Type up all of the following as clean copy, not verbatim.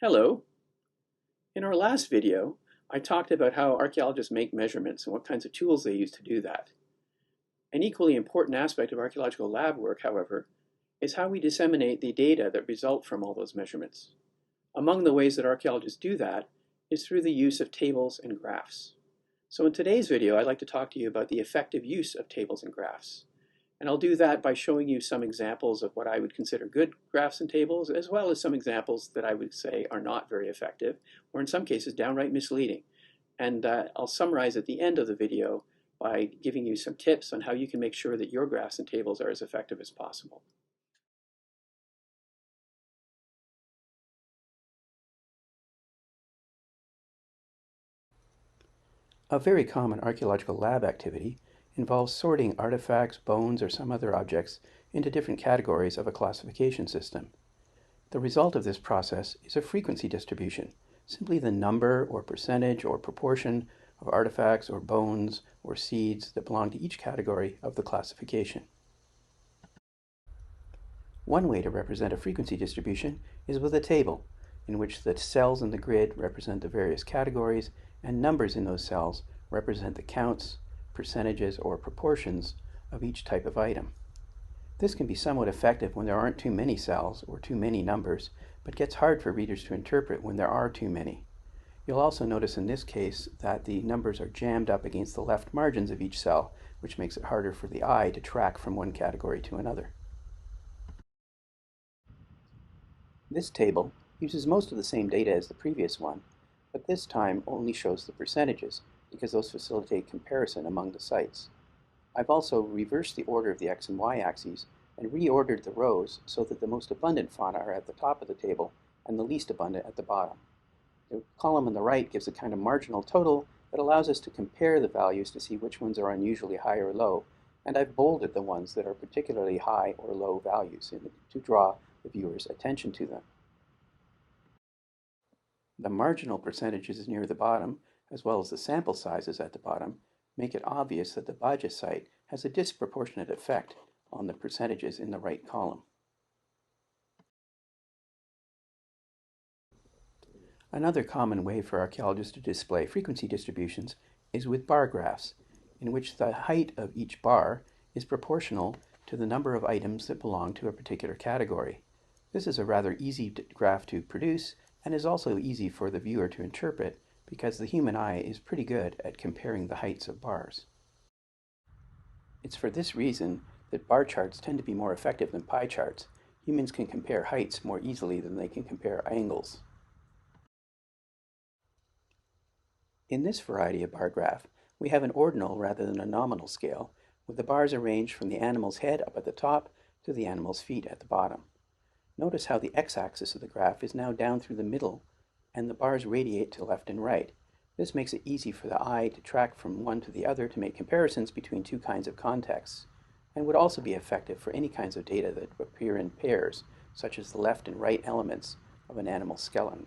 Hello. In our last video, I talked about how archaeologists make measurements and what kinds of tools they use to do that. An equally important aspect of archaeological lab work, however, is how we disseminate the data that result from all those measurements. Among the ways that archaeologists do that is through the use of tables and graphs. So in today's video, I'd like to talk to you about the effective use of tables and graphs. And I'll do that by showing you some examples of what I would consider good graphs and tables, as well as some examples that I would say are not very effective, or in some cases downright misleading. And I'll summarize at the end of the video by giving you some tips on how you can make sure that your graphs and tables are as effective as possible. A very common archaeological lab activity involves sorting artifacts, bones, or some other objects into different categories of a classification system. The result of this process is a frequency distribution, simply the number or percentage or proportion of artifacts or bones or seeds that belong to each category of the classification. One way to represent a frequency distribution is with a table, in which the cells in the grid represent the various categories and numbers in those cells represent the counts, percentages, or proportions of each type of item. This can be somewhat effective when there aren't too many cells or too many numbers, but gets hard for readers to interpret when there are too many. You'll also notice in this case that the numbers are jammed up against the left margins of each cell, which makes it harder for the eye to track from one category to another. This table uses most of the same data as the previous one, but this time only shows the percentages, because those facilitate comparison among the sites. I've also reversed the order of the X and Y axes and reordered the rows so that the most abundant fauna are at the top of the table and the least abundant at the bottom. The column on the right gives a kind of marginal total that allows us to compare the values to see which ones are unusually high or low, and I've bolded the ones that are particularly high or low values to draw the viewer's attention to them. The marginal percentages near the bottom, as well as the sample sizes at the bottom, make it obvious that the Baja site has a disproportionate effect on the percentages in the right column. Another common way for archaeologists to display frequency distributions is with bar graphs, in which the height of each bar is proportional to the number of items that belong to a particular category. This is a rather easy graph to produce and is also easy for the viewer to interpret because the human eye is pretty good at comparing the heights of bars. It's for this reason that bar charts tend to be more effective than pie charts. Humans can compare heights more easily than they can compare angles. In this variety of bar graph, we have an ordinal rather than a nominal scale, with the bars arranged from the animal's head up at the top to the animal's feet at the bottom. Notice how the x-axis of the graph is now down through the middle, and the bars radiate to left and right. This makes it easy for the eye to track from one to the other to make comparisons between two kinds of contexts, and would also be effective for any kinds of data that appear in pairs, such as the left and right elements of an animal skeleton.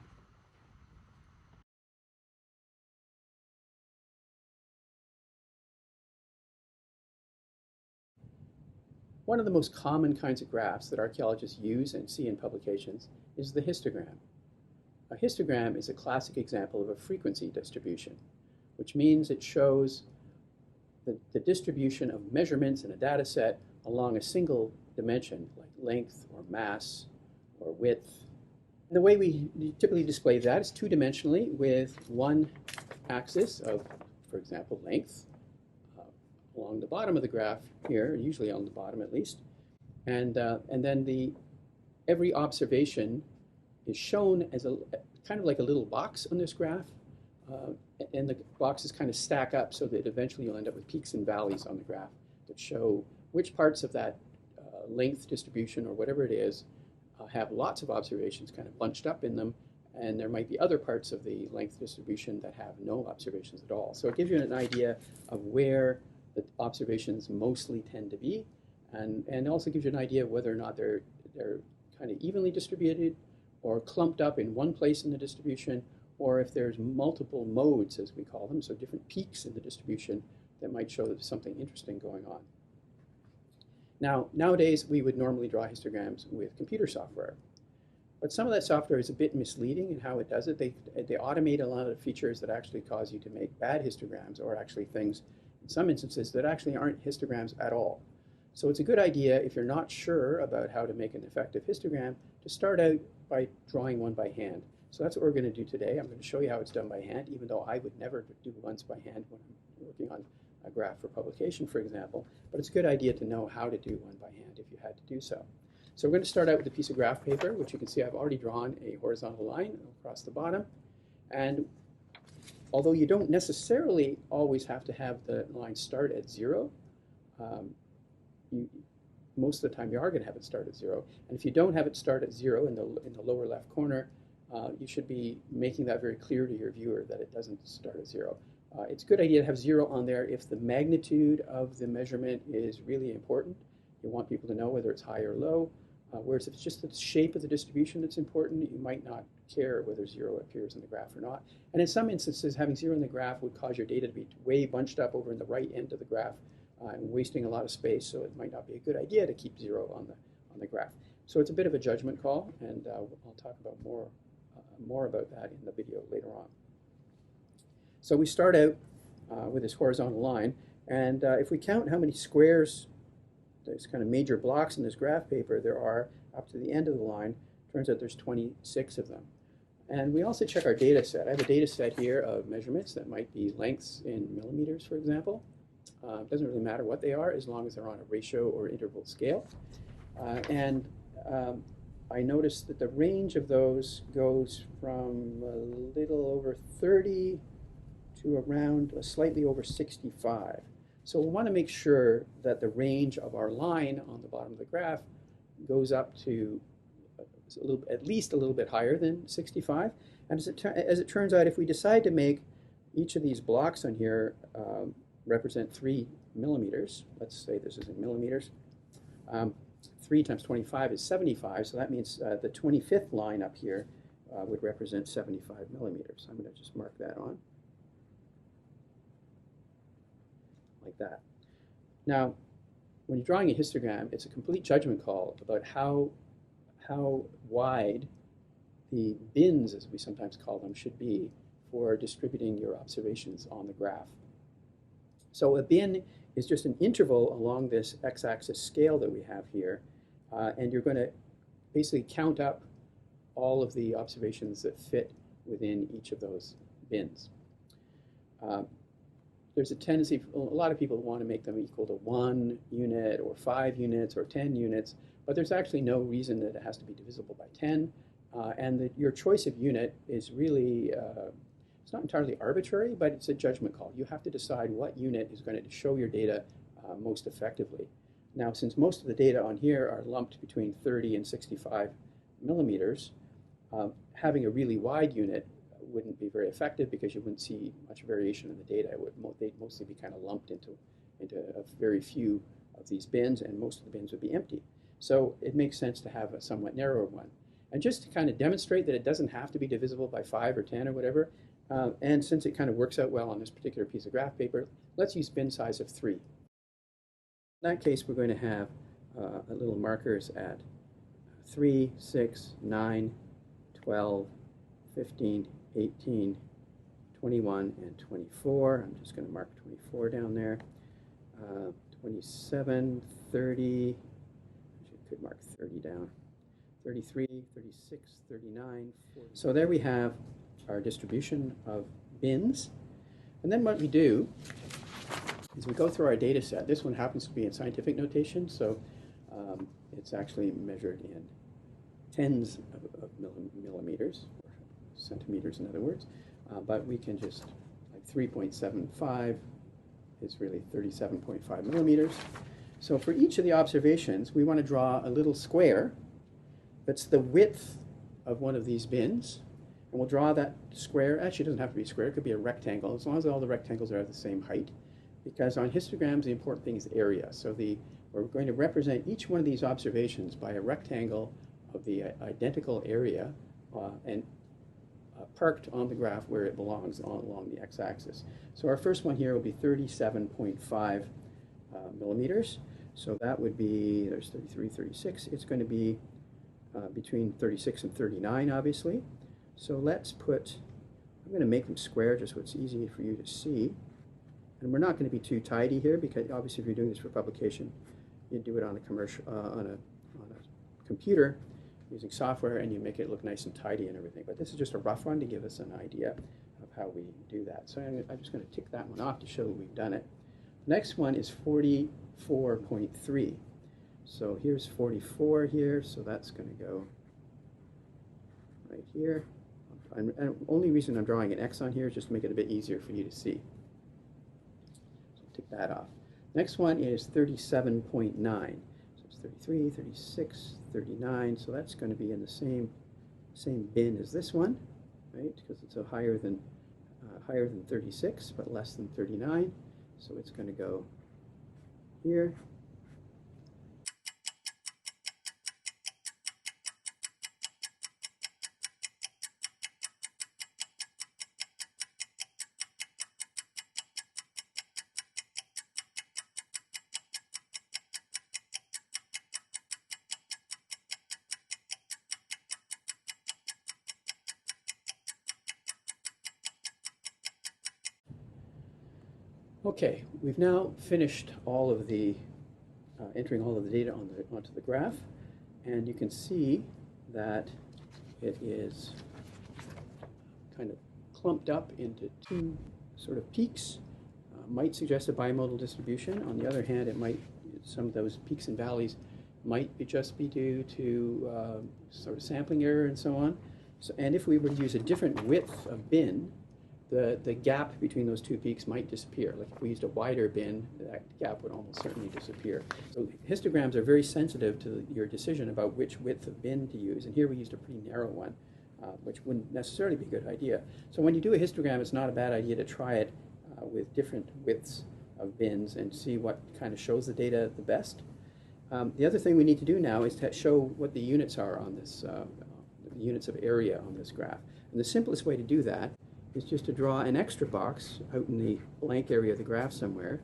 One of the most common kinds of graphs that archaeologists use and see in publications is the histogram. A histogram is a classic example of a frequency distribution, which means it shows the distribution of measurements in a data set along a single dimension, like length or mass or width. And the way we typically display that is two-dimensionally with one axis of, for example, length along the bottom of the graph here, usually on the bottom at least, and then every observation is shown as a kind of like a little box on this graph, and the boxes kind of stack up so that eventually you'll end up with peaks and valleys on the graph that show which parts of that length distribution or whatever it is have lots of observations kind of bunched up in them, and there might be other parts of the length distribution that have no observations at all. So it gives you an idea of where the observations mostly tend to be, and also gives you an idea of whether or not they're kind of evenly distributed or clumped up in one place in the distribution, or if there's multiple modes, as we call them, so different peaks in the distribution that might show that there's something interesting going on. Now, nowadays, we would normally draw histograms with computer software. But some of that software is a bit misleading in how it does it. They automate a lot of features that actually cause you to make bad histograms, or actually things, in some instances, that actually aren't histograms at all. So it's a good idea, if you're not sure about how to make an effective histogram, to start out by drawing one by hand. So that's what we're going to do today. I'm going to show you how it's done by hand, even though I would never do ones by hand when I'm working on a graph for publication, for example. But it's a good idea to know how to do one by hand if you had to do so. So we're going to start out with a piece of graph paper, which you can see I've already drawn a horizontal line across the bottom. And although you don't necessarily always have to have the line start at 0, most of the time you are going to have it start at 0. And if you don't have it start at 0 in the lower left corner, you should be making that very clear to your viewer that it doesn't start at 0. It's a good idea to have 0 on there if the magnitude of the measurement is really important. You want people to know whether it's high or low. Whereas if it's just the shape of the distribution that's important, you might not care whether 0 appears in the graph or not. And in some instances, having 0 in the graph would cause your data to be way bunched up over in the right end of the graph and wasting a lot of space, so it might not be a good idea to keep 0 on the graph. So it's a bit of a judgment call, and I'll talk about more about that in the video later on. So we start out with this horizontal line, and if we count how many squares, these kind of major blocks in this graph paper there are up to the end of the line, turns out there's 26 of them. And we also check our data set. I have a data set here of measurements that might be lengths in millimeters, for example. It doesn't really matter what they are as long as they're on a ratio or interval scale. I noticed that the range of those goes from a little over 30 to around slightly over 65. So we want to make sure that the range of our line on the bottom of the graph goes up to at least a little bit higher than 65. And as it turns out, if we decide to make each of these blocks on here represent 3 millimeters, let's say this is in millimeters, 3 times 25 is 75, so that means the 25th line up here would represent 75 millimeters. I'm going to just mark that on. Like that. Now, when you're drawing a histogram, it's a complete judgment call about how wide the bins, as we sometimes call them, should be for distributing your observations on the graph. So a bin is just an interval along this x-axis scale that we have here, and you're going to basically count up all of the observations that fit within each of those bins. There's a tendency, a lot of people want to make them equal to 1 unit or 5 units or 10 units, but there's actually no reason that it has to be divisible by 10. And your choice of unit is really, it's not entirely arbitrary, but it's a judgment call. You have to decide what unit is going to show your data most effectively. Now, since most of the data on here are lumped between 30 and 65 millimeters, having a really wide unit wouldn't be very effective because you wouldn't see much variation in the data. They'd mostly be kind of lumped into a very few of these bins, and most of the bins would be empty. So it makes sense to have a somewhat narrower one. And just to kind of demonstrate that it doesn't have to be divisible by 5 or 10 or whatever, and since it kind of works out well on this particular piece of graph paper, let's use bin size of 3. In that case, we're going to have little markers at 3, 6, 9, 12, 15, 18, 21, and 24. I'm just going to mark 24 down there. 27, 30, I could mark 30 down. 33, 36, 39, 40. So there we have our distribution of bins. And then what we do is we go through our data set. This one happens to be in scientific notation, so it's actually measured in tens of millimeters, or centimeters in other words, but we can just, like 3.75 is really 37.5 millimeters. So for each of the observations, we want to draw a little square that's the width of one of these bins, and we'll draw that square. Actually, it doesn't have to be a square. It could be a rectangle, as long as all the rectangles are the same height, because on histograms, the important thing is area. So we're going to represent each one of these observations by a rectangle of the identical area and parked on the graph where it belongs along the x-axis. So our first one here will be 37.5 millimeters. So that would be, there's 33, 36. It's going to be between 36 and 39, obviously. So let's put, I'm going to make them square just so it's easy for you to see. And we're not going to be too tidy here because obviously if you're doing this for publication, you do it on a commercial, on a computer using software, and you make it look nice and tidy and everything. But this is just a rough one to give us an idea of how we do that. So I'm just going to tick that one off to show that we've done it. The next one is 44.3. So here's 44 here, so that's going to go right here. And the only reason I'm drawing an X on here is just to make it a bit easier for you to see. So tick that off. Next one is 37.9. So it's 33, 36, 39. So that's going to be in the same bin as this one, right? Because it's a higher than 36, but less than 39. So it's going to go here. Okay, we've now finished all of the entering all of the data onto the graph, and you can see that it is kind of clumped up into two sort of peaks. Might suggest a bimodal distribution. On the other hand, some of those peaks and valleys might just be due to sort of sampling error and so on. So, and if we were to use a different width of bin, the gap between those two peaks might disappear. Like if we used a wider bin, that gap would almost certainly disappear. So histograms are very sensitive to your decision about which width of bin to use. And here we used a pretty narrow one, which wouldn't necessarily be a good idea. So when you do a histogram, it's not a bad idea to try it with different widths of bins and see what kind of shows the data the best. The other thing we need to do now is to show what the units are on this, the units of area on this graph. And the simplest way to do that is just to draw an extra box out in the blank area of the graph somewhere,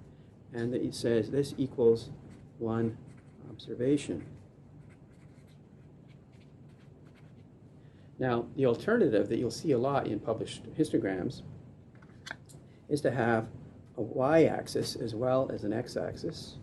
and it says this equals 1 observation. Now, the alternative that you'll see a lot in published histograms is to have a y-axis as well as an x-axis.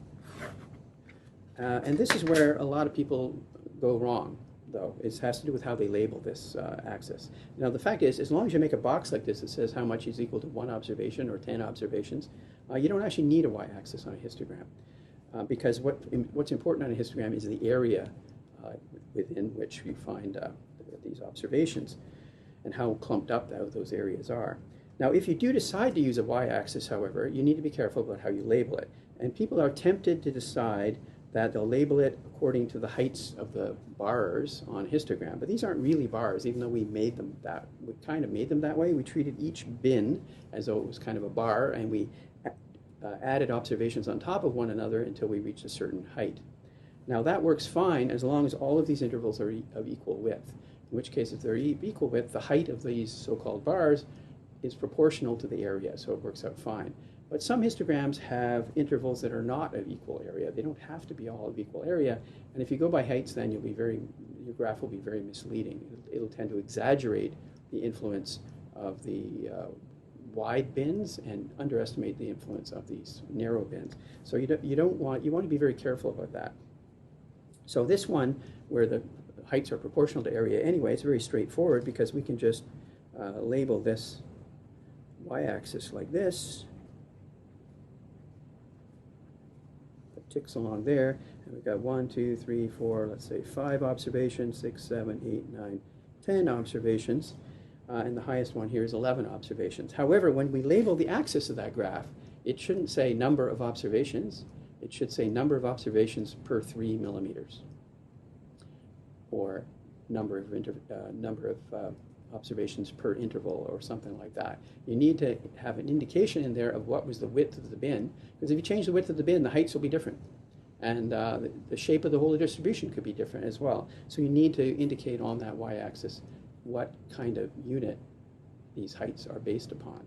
And this is where a lot of people go wrong, though. It has to do with how they label this axis. Now, the fact is, as long as you make a box like this that says how much is equal to 1 observation or 10 observations, you don't actually need a y-axis on a histogram. Because what's important on a histogram is the area within which you find these observations and how clumped up those areas are. Now, if you do decide to use a y-axis, however, you need to be careful about how you label it. And people are tempted to decide that they'll label it according to the heights of the bars on a histogram. But these aren't really bars, even though we kind of made them that way. We treated each bin as though it was kind of a bar, and we added observations on top of one another until we reached a certain height. Now, that works fine as long as all of these intervals are of equal width, in which case, if they're equal width, the height of these so-called bars is proportional to the area, so it works out fine. But some histograms have intervals that are not of equal area. They don't have to be all of equal area. And if you go by heights, then your graph will be very misleading. It'll tend to exaggerate the influence of the wide bins and underestimate the influence of these narrow bins. So you want to be very careful about that. So this one, where the heights are proportional to area anyway, it's very straightforward because we can just label this y-axis like this. It ticks along there, and we've got 1, 2, 3, 4, let's say 5 observations, 6, 7, 8, 9, 10 observations, and the highest one here is 11 observations. However, when we label the axis of that graph, it shouldn't say number of observations. It should say number of observations per 3 millimeters, or number of observations per interval, or something like that. You need to have an indication in there of what was the width of the bin, because if you change the width of the bin, the heights will be different, and the shape of the whole distribution could be different as well. So you need to indicate on that y-axis what kind of unit these heights are based upon.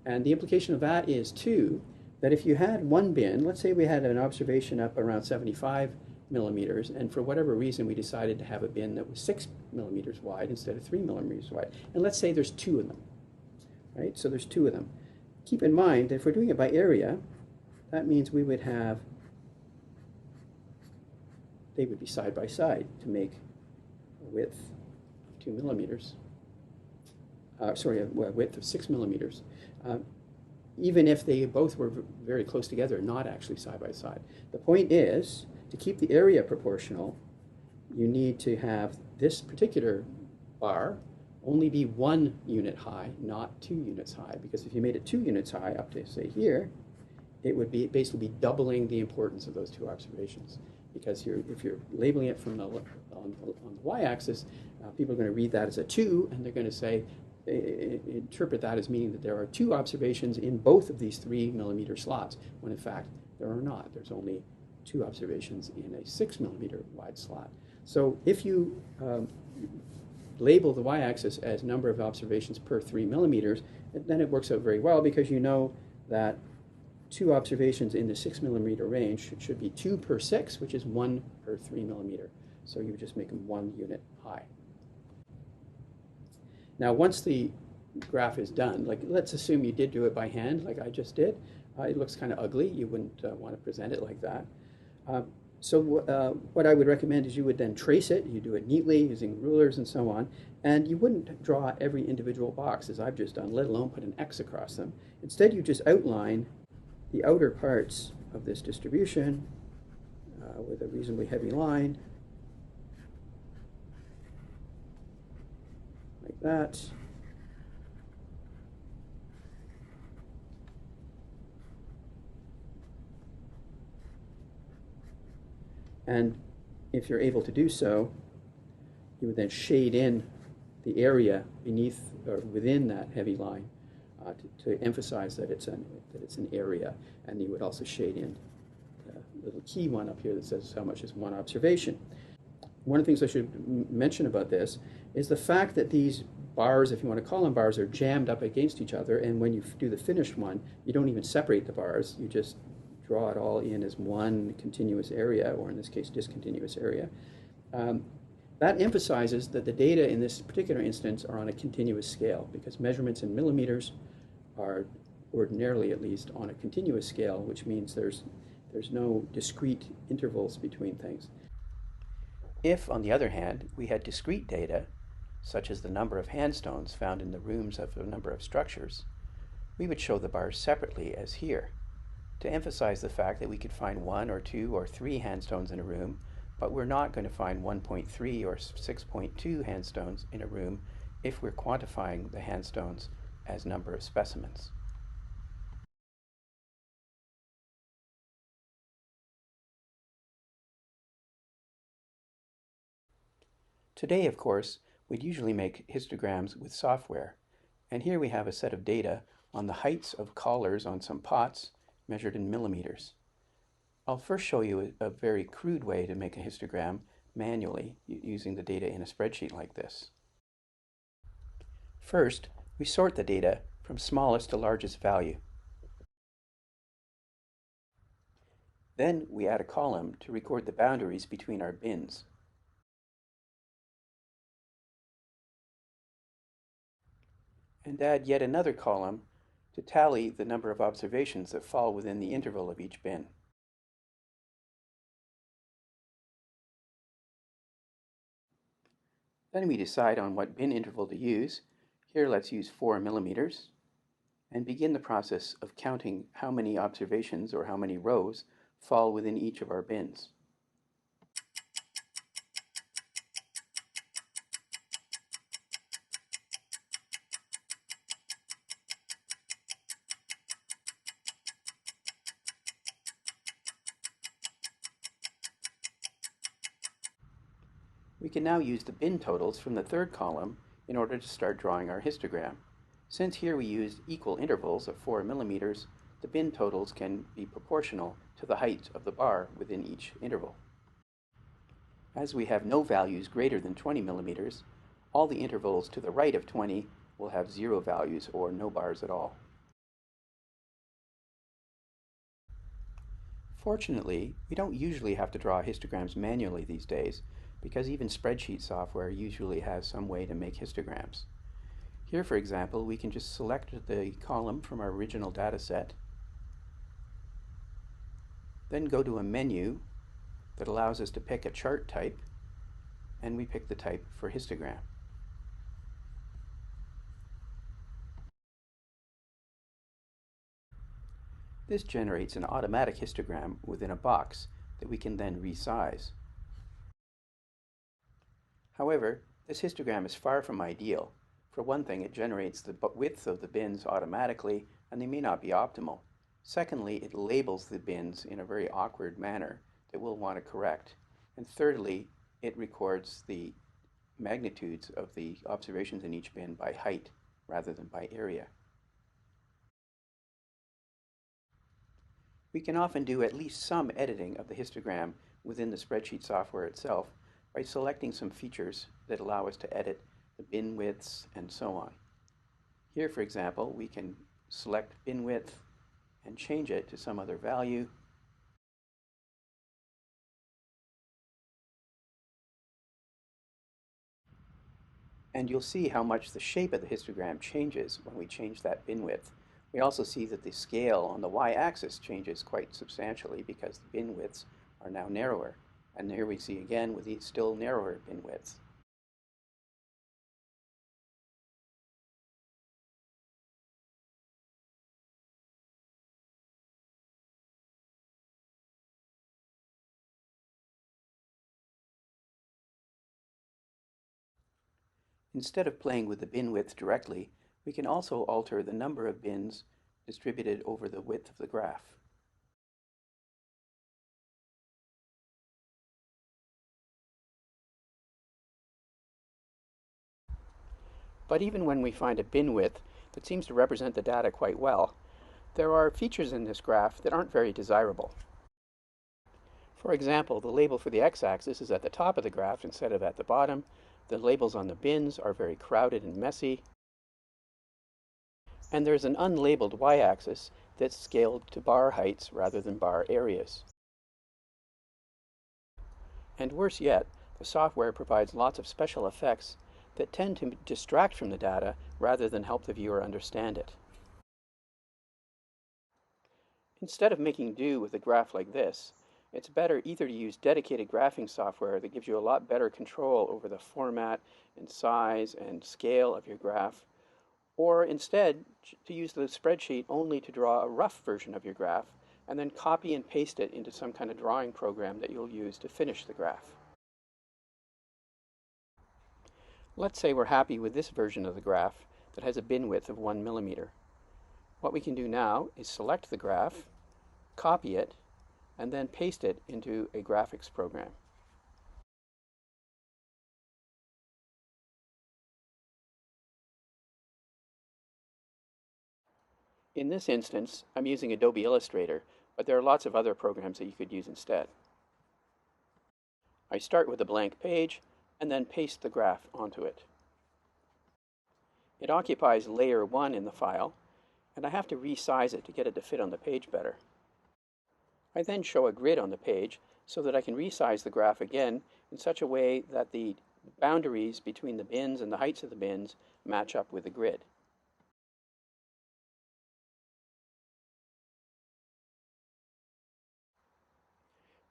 And the implication of that is, too, that if you had one bin, let's say we had an observation up around 75 millimeters, and for whatever reason we decided to have a bin that was 6 millimeters wide instead of 3 millimeters wide. And let's say there's 2 of them, right? So there's 2 of them. Keep in mind that if we're doing it by area, that means we would have, they would be side by side to make a width of 2 millimeters. A width of 6 millimeters. Even if they both were very close together, not actually side by side. The point is, to keep the area proportional, you need to have this particular bar only be 1 unit high, not 2 units high, because if you made it 2 units high up to, say, here, it would be basically be doubling the importance of those 2 observations. Because if you're labeling it from on the y-axis, people are going to read that as a 2, and they're going to say, interpret that as meaning that there are 2 observations in both of these 3 millimeter slots, when in fact there are not. There's only 2 observations in a 6 millimeter wide slot. So if you label the y-axis as number of observations per 3 millimeters, then it works out very well, because you know that 2 observations in the 6 millimeter range should be 2 per 6, which is 1 per 3 millimeter. So you would just make them 1 unit high. Now, once the graph is done, like let's assume you did do it by hand, like I just did. It looks kind of ugly. You wouldn't want to present it like that. What I would recommend is you would then trace it. You do it neatly using rulers and so on. And you wouldn't draw every individual box, as I've just done, let alone put an X across them. Instead, you just outline the outer parts of this distribution with a reasonably heavy line, like that. And if you're able to do so, you would then shade in the area beneath or within that heavy line to emphasize that it's an area. And you would also shade in the little key one up here that says how much is 1 observation. One of the things I should mention about this is the fact that these bars, if you want to call them bars, are jammed up against each other, and when you do the finished one, you don't even separate the bars, you just draw it all in as one continuous area, or in this case, discontinuous area. That emphasizes that the data in this particular instance are on a continuous scale, because measurements in millimeters are ordinarily, at least, on a continuous scale, which means there's no discrete intervals between things. If, on the other hand, we had discrete data, such as the number of handstones found in the rooms of a number of structures, we would show the bars separately, as here, to emphasize the fact that we could find 1 or 2 or 3 handstones in a room, but we're not going to find 1.3 or 6.2 handstones in a room if we're quantifying the handstones as number of specimens. Today, of course, we'd usually make histograms with software, and here we have a set of data on the heights of collars on some pots measured in millimeters. I'll first show you a very crude way to make a histogram manually using the data in a spreadsheet like this. First, we sort the data from smallest to largest value. Then we add a column to record the boundaries between our bins. And add yet another column to tally the number of observations that fall within the interval of each bin. Then we decide on what bin interval to use. Here let's use 4 millimeters, and begin the process of counting how many observations or how many rows fall within each of our bins. We can now use the bin totals from the third column in order to start drawing our histogram. Since here we used equal intervals of 4 millimeters, the bin totals can be proportional to the height of the bar within each interval. As we have no values greater than 20 millimeters, all the intervals to the right of 20 will have 0 values or no bars at all. Fortunately, we don't usually have to draw histograms manually these days because even spreadsheet software usually has some way to make histograms. Here, for example, we can just select the column from our original data set, then go to a menu that allows us to pick a chart type, and we pick the type for histogram. This generates an automatic histogram within a box that we can then resize. However, this histogram is far from ideal. For one thing, it generates the width of the bins automatically, and they may not be optimal. Secondly, it labels the bins in a very awkward manner that we'll want to correct. And thirdly, it records the magnitudes of the observations in each bin by height rather than by area. We can often do at least some editing of the histogram within the spreadsheet software itself by selecting some features that allow us to edit the bin widths and so on. Here, for example, we can select bin width and change it to some other value. And you'll see how much the shape of the histogram changes when we change that bin width. We also see that the scale on the y-axis changes quite substantially because the bin widths are now narrower. And here we see again with the still narrower bin widths. Instead of playing with the bin width directly, we can also alter the number of bins distributed over the width of the graph. But even when we find a bin width that seems to represent the data quite well, there are features in this graph that aren't very desirable. For example, the label for the x-axis is at the top of the graph instead of at the bottom. The labels on the bins are very crowded and messy. And there's an unlabeled y-axis that's scaled to bar heights rather than bar areas. And worse yet, the software provides lots of special effects that tend to distract from the data rather than help the viewer understand it. Instead of making do with a graph like this, it's better either to use dedicated graphing software that gives you a lot better control over the format and size and scale of your graph, or instead to use the spreadsheet only to draw a rough version of your graph and then copy and paste it into some kind of drawing program that you'll use to finish the graph. Let's say we're happy with this version of the graph that has a bin width of 1 millimeter. What we can do now is select the graph, copy it, and then paste it into a graphics program. In this instance, I'm using Adobe Illustrator, but there are lots of other programs that you could use instead. I start with a blank page and then paste the graph onto it. It occupies layer 1 in the file, and I have to resize it to get it to fit on the page better. I then show a grid on the page so that I can resize the graph again in such a way that the boundaries between the bins and the heights of the bins match up with the grid.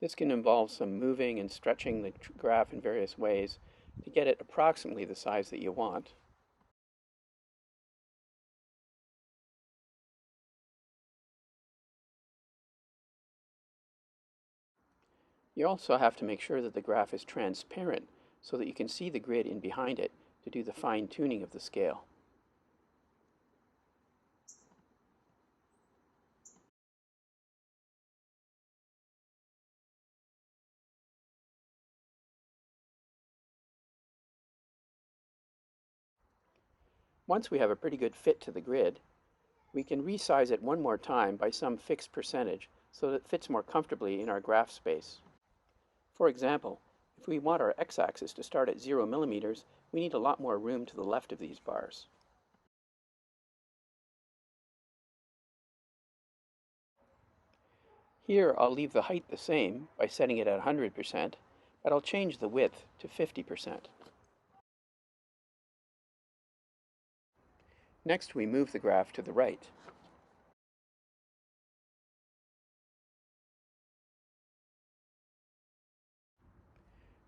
This can involve some moving and stretching the graph in various ways to get it approximately the size that you want. You also have to make sure that the graph is transparent so that you can see the grid in behind it to do the fine-tuning of the scale. Once we have a pretty good fit to the grid, we can resize it one more time by some fixed percentage so that it fits more comfortably in our graph space. For example, if we want our x-axis to start at 0 millimeters, we need a lot more room to the left of these bars. Here I'll leave the height the same by setting it at 100%, but I'll change the width to 50%. Next, we move the graph to the right.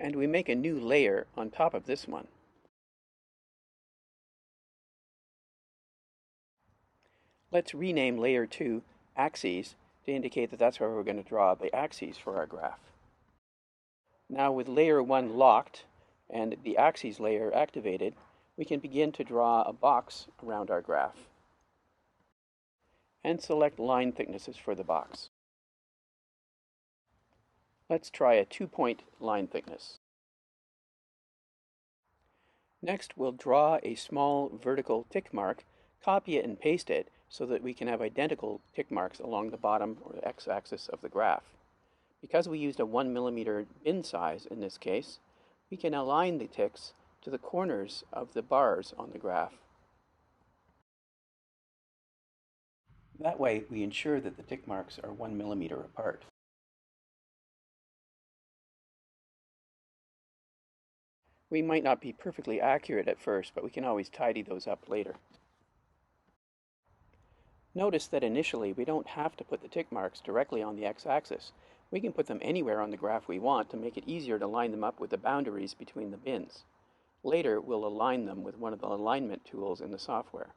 And we make a new layer on top of this one. Let's rename layer 2 axes to indicate that that's where we're going to draw the axes for our graph. Now with layer 1 locked and the axes layer activated, we can begin to draw a box around our graph and select line thicknesses for the box. Let's try a 2-point line thickness. Next, we'll draw a small vertical tick mark, copy it and paste it so that we can have identical tick marks along the bottom or the x-axis of the graph. Because we used a 1 millimeter bin size in this case, we can align the ticks to the corners of the bars on the graph. That way, we ensure that the tick marks are 1 millimeter apart. We might not be perfectly accurate at first, but we can always tidy those up later. Notice that initially we don't have to put the tick marks directly on the x-axis. We can put them anywhere on the graph we want to make it easier to line them up with the boundaries between the bins. Later, we'll align them with one of the alignment tools in the software.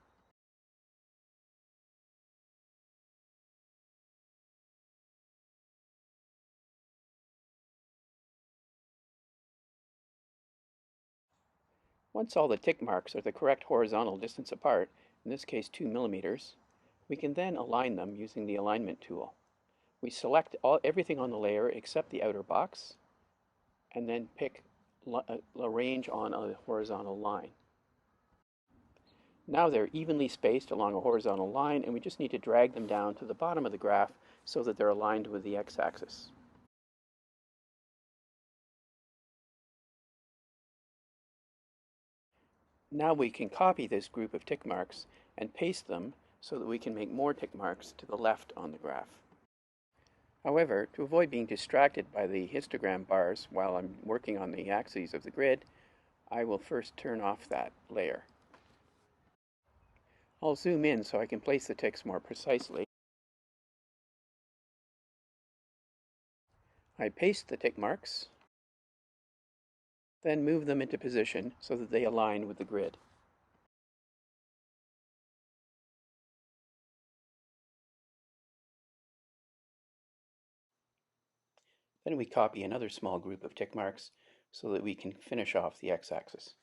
Once all the tick marks are the correct horizontal distance apart, in this case 2 millimeters, we can then align them using the alignment tool. We select everything on the layer except the outer box, and then pick a range on a horizontal line. Now they're evenly spaced along a horizontal line, and we just need to drag them down to the bottom of the graph so that they're aligned with the x-axis. Now we can copy this group of tick marks and paste them so that we can make more tick marks to the left on the graph. However, to avoid being distracted by the histogram bars while I'm working on the axes of the grid, I will first turn off that layer. I'll zoom in so I can place the ticks more precisely. I paste the tick marks, then move them into position so that they align with the grid. Then we copy another small group of tick marks so that we can finish off the x-axis.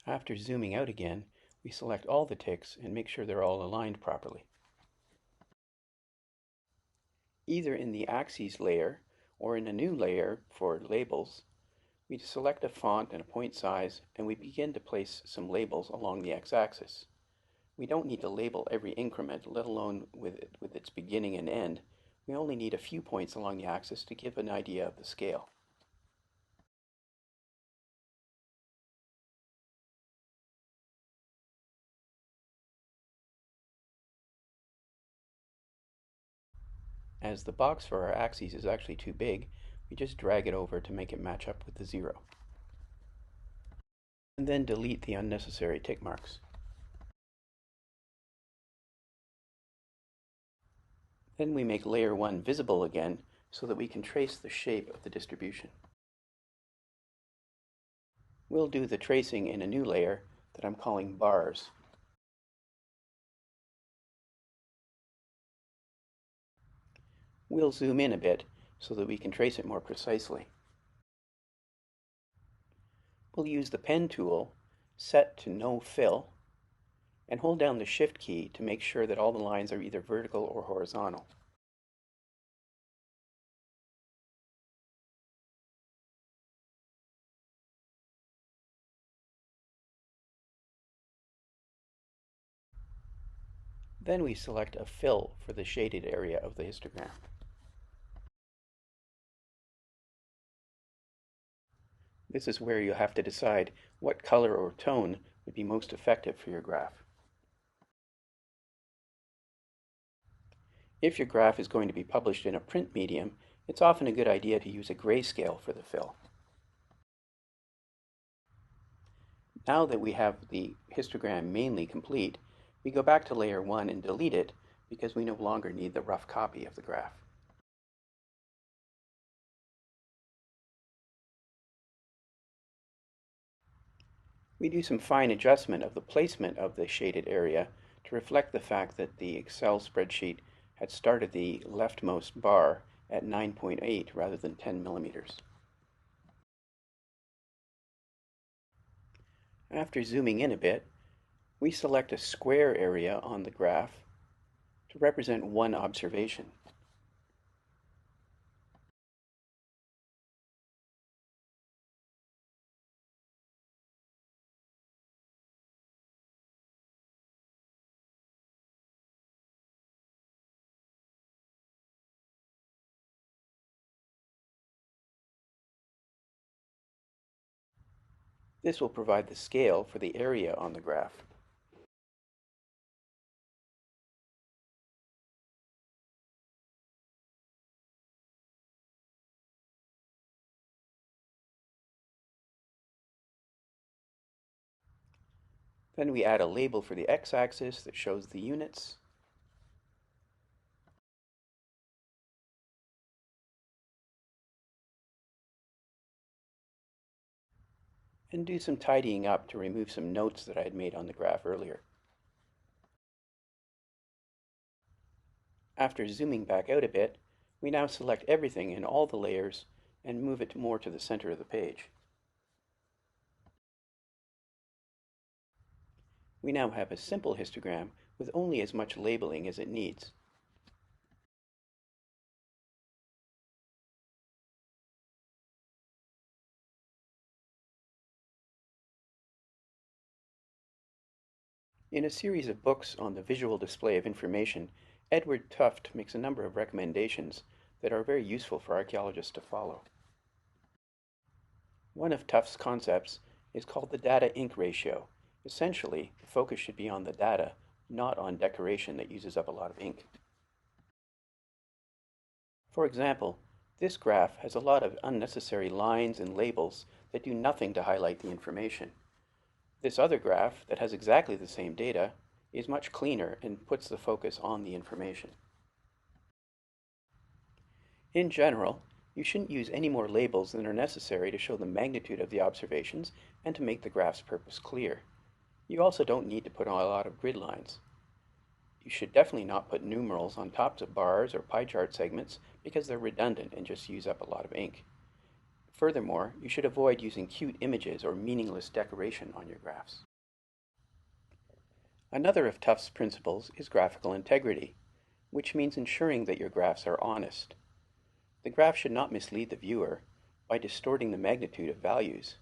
After zooming out again, we select all the ticks and make sure they're all aligned properly. Either in the axes layer or in a new layer for labels, we select a font and a point size, and we begin to place some labels along the x-axis. We don't need to label every increment, let alone with its beginning and end. We only need a few points along the axis to give an idea of the scale. As the box for our axes is actually too big, we just drag it over to make it match up with the 0. And then delete the unnecessary tick marks. Then we make layer 1 visible again so that we can trace the shape of the distribution. We'll do the tracing in a new layer that I'm calling bars. We'll zoom in a bit so that we can trace it more precisely. We'll use the pen tool, set to no fill, and hold down the Shift key to make sure that all the lines are either vertical or horizontal. Then we select a fill for the shaded area of the histogram. This is where you'll have to decide what color or tone would be most effective for your graph. If your graph is going to be published in a print medium, it's often a good idea to use a grayscale for the fill. Now that we have the histogram mainly complete, we go back to layer 1 and delete it because we no longer need the rough copy of the graph. We do some fine adjustment of the placement of the shaded area to reflect the fact that the Excel spreadsheet had started the leftmost bar at 9.8 rather than 10 millimeters. After zooming in a bit, we select a square area on the graph to represent one observation. This will provide the scale for the area on the graph. Then we add a label for the x-axis that shows the units. And do some tidying up to remove some notes that I had made on the graph earlier. After zooming back out a bit, we now select everything in all the layers and move it more to the center of the page. We now have a simple histogram with only as much labeling as it needs. In a series of books on the visual display of information, Edward Tufte makes a number of recommendations that are very useful for archaeologists to follow. One of Tufte's concepts is called the data-ink ratio. Essentially, the focus should be on the data, not on decoration that uses up a lot of ink. For example, this graph has a lot of unnecessary lines and labels that do nothing to highlight the information. This other graph that has exactly the same data is much cleaner and puts the focus on the information. In general, you shouldn't use any more labels than are necessary to show the magnitude of the observations and to make the graph's purpose clear. You also don't need to put on a lot of grid lines. You should definitely not put numerals on tops of bars or pie chart segments because they're redundant and just use up a lot of ink. Furthermore, you should avoid using cute images or meaningless decoration on your graphs. Another of Tufte's principles is graphical integrity, which means ensuring that your graphs are honest. The graph should not mislead the viewer by distorting the magnitude of values,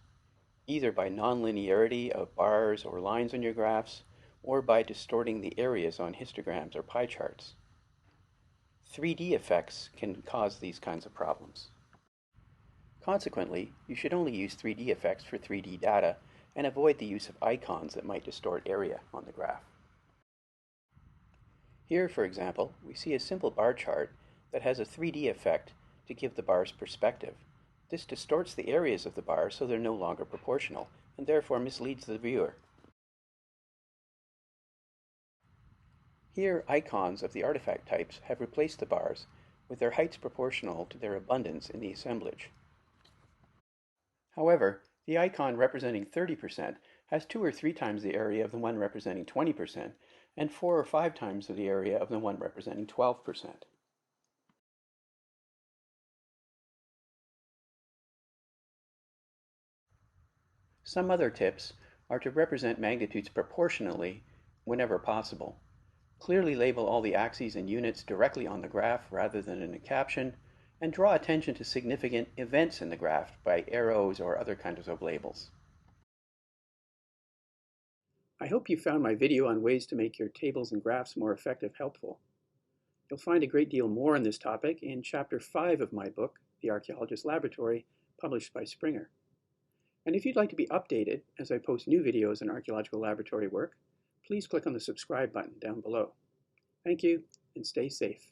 either by nonlinearity of bars or lines on your graphs, or by distorting the areas on histograms or pie charts. 3D effects can cause these kinds of problems. Consequently, you should only use 3D effects for 3D data and avoid the use of icons that might distort area on the graph. Here, for example, we see a simple bar chart that has a 3D effect to give the bars perspective. This distorts the areas of the bars so they're no longer proportional and therefore misleads the viewer. Here, icons of the artifact types have replaced the bars with their heights proportional to their abundance in the assemblage. However, the icon representing 30% has 2 or 3 times the area of the one representing 20% and 4 or 5 times the area of the one representing 12%. Some other tips are to represent magnitudes proportionally whenever possible. Clearly label all the axes and units directly on the graph rather than in a caption, and draw attention to significant events in the graph by arrows or other kinds of labels. I hope you found my video on ways to make your tables and graphs more effective helpful. You'll find a great deal more on this topic in Chapter 5 of my book, The Archaeologist's Laboratory, published by Springer. And if you'd like to be updated as I post new videos on archaeological laboratory work, please click on the subscribe button down below. Thank you, and stay safe.